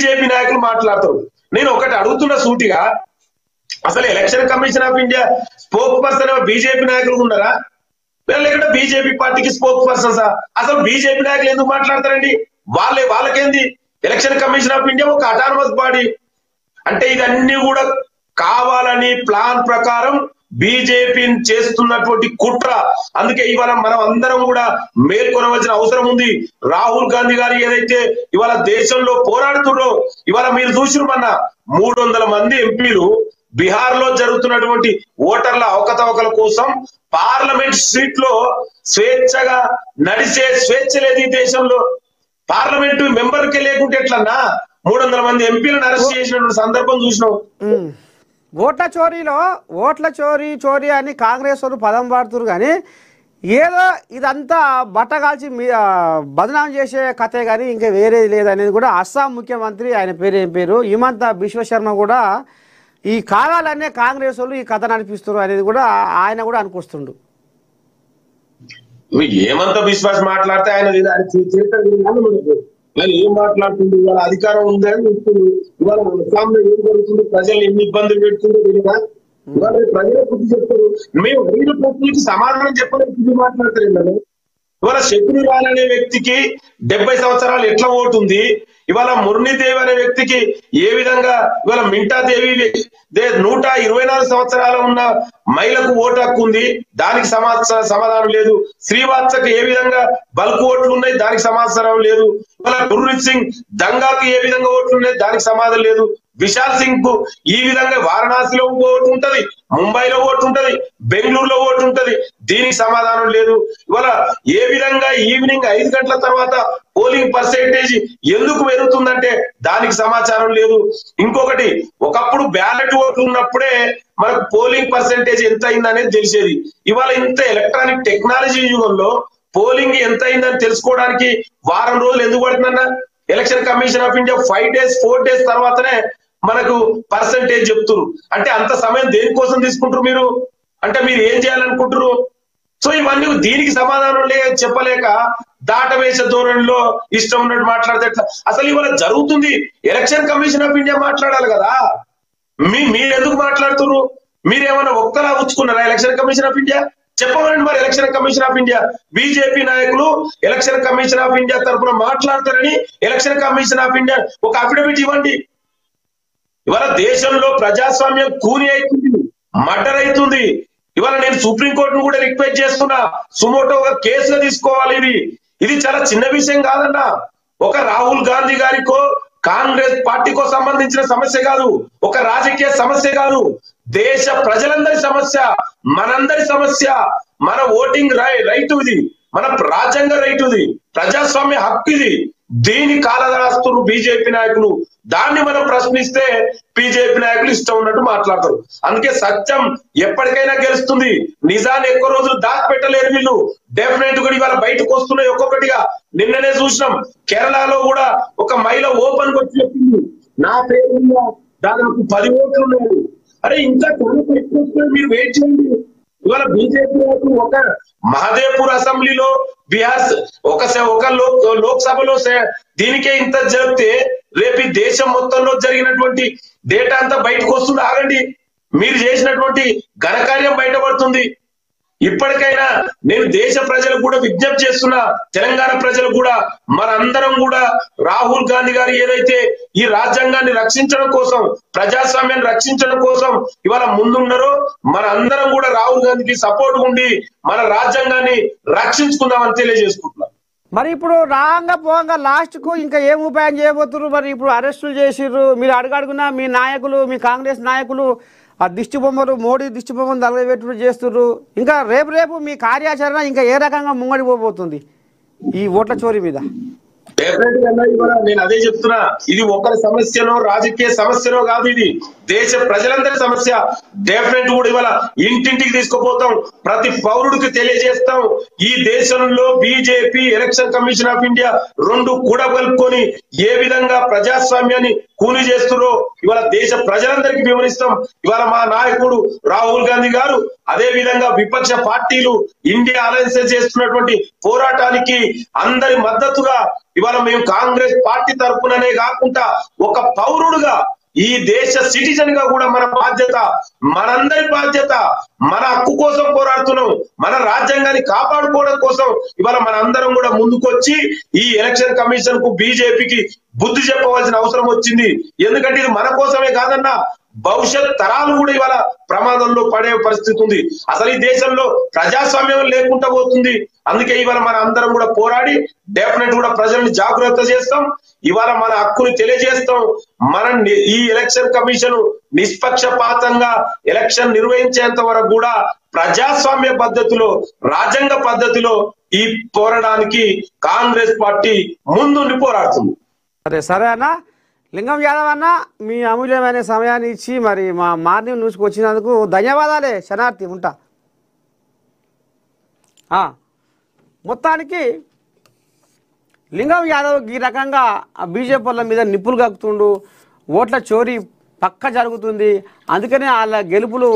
BJP నాయకులు మాట్లాడతారు. నేను ఒకటి అడుగుతున్న సూటిగా, అసలు election commission of India spoke person BJP నాయకులు ఉన్నారా, లేకుంటే బీజేపీ పార్టీకి స్పోక్ పర్సన్స్? అసలు బీజేపీ నాయకులు ఎందుకు మాట్లాడతారండి? వాళ్ళకేంది? ఎలక్షన్ కమిషన్ ఆఫ్ ఇండియా ఒక అటానమస్ బాడీ. అంటే ఇదన్నీ కూడా కావాలని ప్లాన్ ప్రకారం బీజేపీ చేస్తున్నటువంటి కుట్ర. అందుకే ఇవాళ మనం అందరం కూడా మేల్కొనవలసిన అవసరం ఉంది. రాహుల్ గాంధీ గారు ఏదైతే ఇవాళ దేశంలో పోరాడుతున్నారో, ఇవాళ మీరు చూసిన 300 మంది ఎంపీలు బీహార్ లో జరుగుతున్నటువంటి ఓటర్ల అవకతవకల కోసం పార్లమెంట్ స్ట్రీట్ లో స్వేచ్ఛగా నడిచే స్వేచ్ఛ లేదు ఈ దేశంలో. పార్లమెంటు మెంబర్కే లేకుంటే ఎట్లన్నా 300 మంది ఎంపీలను అరెస్ట్ చేసిన సందర్భం చూసినాం. ఓట్ల చోరీ అని కాంగ్రెస్ వాళ్ళు పదం వాడుతున్నారు. కానీ ఏదో ఇదంతా బట్టగాల్చి బదనాం చేసే కథే కానీ ఇంకా వేరేది లేదనేది కూడా అస్సాం ముఖ్యమంత్రి, ఆయన పేరు ఏం పేరు, హిమంత బిశ్వ శర్మ కూడా ఈ కావాలనే కాంగ్రెస్ వాళ్ళు ఈ కథ నడిపిస్తున్నారు అనేది కూడా ఆయన కూడా అనుకొస్తుండు. ఏమంత విశ్వాసం మాట్లాడితే ఆయన ఏం మాట్లాడుతుంది? ఇవాళ అధికారం ఉందని చెప్తుంది. ఇవాళ అస్సాంలో ఏం జరుగుతుంది, ప్రజలు ఎన్ని ఇబ్బందులు పెడుతుందో తెలియదా? ఇవాళ ప్రజలే బుద్ధి చెప్తారు. మేము అడిగిన ప్రశ్నలకు సమాధానం చెప్పడానికి మాట్లాడతారు. ఇవాళ శత్రురాల్ అనే వ్యక్తికి 70 సంవత్సరాలు ఎట్లా ఓటుంది? ఇవాళ మురళీదేవి అనే వ్యక్తికి ఏ విధంగా, ఇవాళ మింటాదేవి 124 సంవత్సరాలు ఉన్న మహిళకు ఓటు హక్కు ఉంది, దానికి సమాధానం లేదు. శ్రీవాత్సకు ఏ విధంగా బల్క్ ఓట్లు ఉన్నాయి, దానికి సమాచారం లేదు. ఇవాళ గుర్మీత్ సింగ్ దంగాకు ఏ విధంగా ఓట్లు ఉన్నాయి, దానికి సమాధానం లేదు. విశాల్ సింగ్ కు ఈ విధంగా వారణాసిలో ఓటు ఉంటది, ముంబైలో ఓటు ఉంటది, బెంగళూరులో ఓటు ఉంటది, దీనికి సమాధానం లేదు. ఇవాళ ఏ విధంగా ఈవినింగ్ 5 గంటల తర్వాత పోలింగ్ పర్సెంటేజ్ ఎందుకు పెరుగుతుందంటే దానికి సమాచారం లేదు. ఇంకొకటి, ఒకప్పుడు బ్యాలెట్ ఓట్లు ఉన్నప్పుడే మనకు పోలింగ్ పర్సెంటేజ్ ఎంత అయిందనేది తెలిసేది. ఇవాళ ఇంత ఎలక్ట్రానిక్ టెక్నాలజీ యుగంలో పోలింగ్ ఎంత అయిందని తెలుసుకోవడానికి వారం రోజులు ఎందుకు పడుతుందన్నా? Election commission of India 5 days 4 days తర్వాతనే మనకు పర్సెంటేజ్ చెప్తున్నారు. అంటే అంత సమయం దేనికోసం తీసుకుంటారు మీరు? అంటే మీరు ఏం చేయాలనుకుంటారు? సో ఇవన్నీ దీనికి సమాధానం చెప్పలేక దాటవేసే ధోరణిలో ఇష్టం ఉన్నట్టు మాట్లాడితే అసలు ఇవాళ జరుగుతుంది. ఎలక్షన్ కమిషన్ ఆఫ్ ఇండియా మాట్లాడాలి కదా, మీరు ఎందుకు మాట్లాడుతున్నారు? మీరేమన్నా ఒక్కలా ఉంచుకున్నారా ఎలక్షన్ కమిషన్ ఆఫ్ ఇండియా? చెప్పమనండి మరి. Election commission of India BJP నాయకులు ఎలక్షన్ కమిషన్ ఆఫ్ ఇండియా తరఫున మాట్లాడతారని ఎలక్షన్ కమిషన్ ఆఫ్ ఇండియా ఒక అఫిడవిట్ ఇవ్వండి. ఇవాళ దేశంలో ప్రజాస్వామ్యం కూని అవుతుంది, మర్డర్ అవుతుంది. ఇవాళ నేను సుప్రీంకోర్టును కూడా రిక్వెస్ట్ చేస్తున్నా, సుమోటోగా కేసులు తీసుకోవాలి. ఇది చాలా చిన్న విషయం కాదన్నా. ఒక రాహుల్ గాంధీ గారికో కాంగ్రెస్ పార్టీకో సంబంధించిన సమస్య కాదు, ఒక రాజకీయ సమస్య కాదు, దేశ ప్రజలందరి సమస్య, మనందరి సమస్య. మన ఓటింగ్ రైట్ ఇది, మన రాజ్యాంగ రైట్ ఇది, ప్రజాస్వామ్య హక్కు ఇది. దీని కాలరాస్తున్నారు బీజేపీ నాయకులు. దాన్ని మనం ప్రశ్నిస్తే బీజేపీ నాయకులు ఇష్టం ఉన్నట్టు మాట్లాడతారు. అందుకే సత్యం ఎప్పటికైనా గెలుస్తుంది. నిజాన్ని ఎక్కువ రోజులు దాచిపెట్టలేరు వీళ్ళు. డెఫినెట్ గా ఇవాళ బయటకు వస్తున్నాయి ఒక్కొక్కటిగా. నిన్ననే చూసినాం, కేరళలో కూడా ఒక మహిళ ఓపెన్ వచ్చి చెప్పింది, నా పేరు మీద దాదాపు 10 ఓట్లు ఉన్నాయి. అరే ఇంకా చాలా ఎక్కువ, మీరు వెయిట్ చేయండి. ఇవాళ బీజేపీ నాయకులు ఒక మహదేవ్పూర్ అసెంబ్లీలో బీహార్ ఒక లోక్సభలో దీనికే ఇంత జరిగితే రేపు దేశం మొత్తంలో జరిగినటువంటి డేటా అంతా బయటకు వస్తుంది. ఆగండి, మీరు చేసినటువంటి ఘనకార్యం బయటపడుతుంది. ఇప్పటికైనా నేను దేశ ప్రజలకు కూడా విజ్ఞప్తి చేస్తున్నా, తెలంగాణ ప్రజలకు కూడా, మనందరం కూడా రాహుల్ గాంధీ గారు ఏదైతే ఈ రాజ్యాంగాన్ని రక్షించడం కోసం, ప్రజాస్వామ్యాన్ని రక్షించడం కోసం ఇవాళ ముందున్నారో, మన అందరం కూడా రాహుల్ గాంధీకి సపోర్ట్ ఉండి మన రాజ్యాంగాన్ని రక్షించుకుందామని తెలియజేసుకుంటున్నాం. మరి ఇప్పుడు రాంగా పోగా లాస్ట్ కు ఇంకా ఏం ఉపాయం చేయబోతున్నారు? మరి ఇప్పుడు అరెస్టులు చేసిర్రు, మీరు అడుగడుగునా మీ నాయకులు, మీ కాంగ్రెస్ నాయకులు ఆ దిష్టి బొమ్మలు, మోడీ దిష్టి బొమ్మలు తగలబెట్టుడు చేస్తున్నారు. ఇంకా రేపు మీ కార్యాచరణ ఇంకా ఏ రకంగా ముంగడిపోబోతుంది ఈ ఓట్ల చోరీ మీద? నేను అదే చెప్తున్నా, ఇది ఒకరి సమస్యనో రాజకీయ సమస్యనో కాదు, ఇది దేశ ప్రజలందరి సమస్య. డెఫినెట్ కూడా ఇవాళ ఇంటింటికి తీసుకుపోతాం, ప్రతి పౌరుడికి తెలియజేస్తాం. ఈ దేశంలో BJP, election commission of India రెండు కూడా కలుపుకొని ఏ విధంగా ప్రజాస్వామ్యాన్ని కూలీ చేస్తున్నారో ఇవాళ దేశ ప్రజలందరికీ వివరిస్తాం. ఇవాళ మా నాయకుడు రాహుల్ గాంధీ గారు అదే విధంగా విపక్ష పార్టీలు ఇండియా అలయన్స్ చేస్తున్నటువంటి పోరాటానికి అందరి మద్దతుగా ఇవాళ మేము కాంగ్రెస్ పార్టీ తరఫుననే కాకుండా ఒక పౌరుడుగా ఈ దేశ సిటిజన్ గా కూడా మన బాధ్యత, మనందరి బాధ్యత, మన హక్కు కోసం పోరాడుతున్నాం, మన రాజ్యాంగాన్ని కాపాడుకోవడం కోసం ఇవాళ మన అందరం కూడా ముందుకొచ్చి ఈ ఎలక్షన్ కమిషన్ కు బీజేపీకి బుద్ధి చెప్పవలసిన అవసరం వచ్చింది. ఎందుకంటే ఇది మన కోసమే కాదన్నా భవిష్యత్ తరాలు కూడా ఇవాళ ప్రమాదంలో పడే పరిస్థితి ఉంది. అసలు ఈ దేశంలో ప్రజాస్వామ్యం లేకుండా పోతుంది. అందుకే ఇవాళ మన అందరం కూడా పోరాడి డెఫినెట్ కూడా ప్రజల్ని జాగ్రత్త చేస్తాం. ఇవాళ మన హక్కుని తెలియజేస్తాం. మనం ఈ ఎలక్షన్ కమిషన్ నిష్పక్షపాతంగా ఎలక్షన్ నిర్వహించేంత వరకు కూడా ప్రజాస్వామ్య పద్ధతిలో, రాజ్యాంగ పద్ధతిలో ఈ పోరాటానికి కాంగ్రెస్ పార్టీ ముందుండి పోరాడుతుంది. సరే అన్న లింగం యాదవ్ అన్న, మీ అమూల్యమైన సమయాన్ని ఇచ్చి మరి మా మార్నింగ్ న్యూస్కి వచ్చినందుకు ధన్యవాదాలే. శనార్థి ఉంటా. మొత్తానికి లింగం యాదవ్ ఈ రకంగా బీజేపీ వాళ్ళ మీద నిప్పులు కక్కుతుండు, ఓట్ల చోరీ పక్క జరుగుతుంది, అందుకనే వాళ్ళ గెలుపులు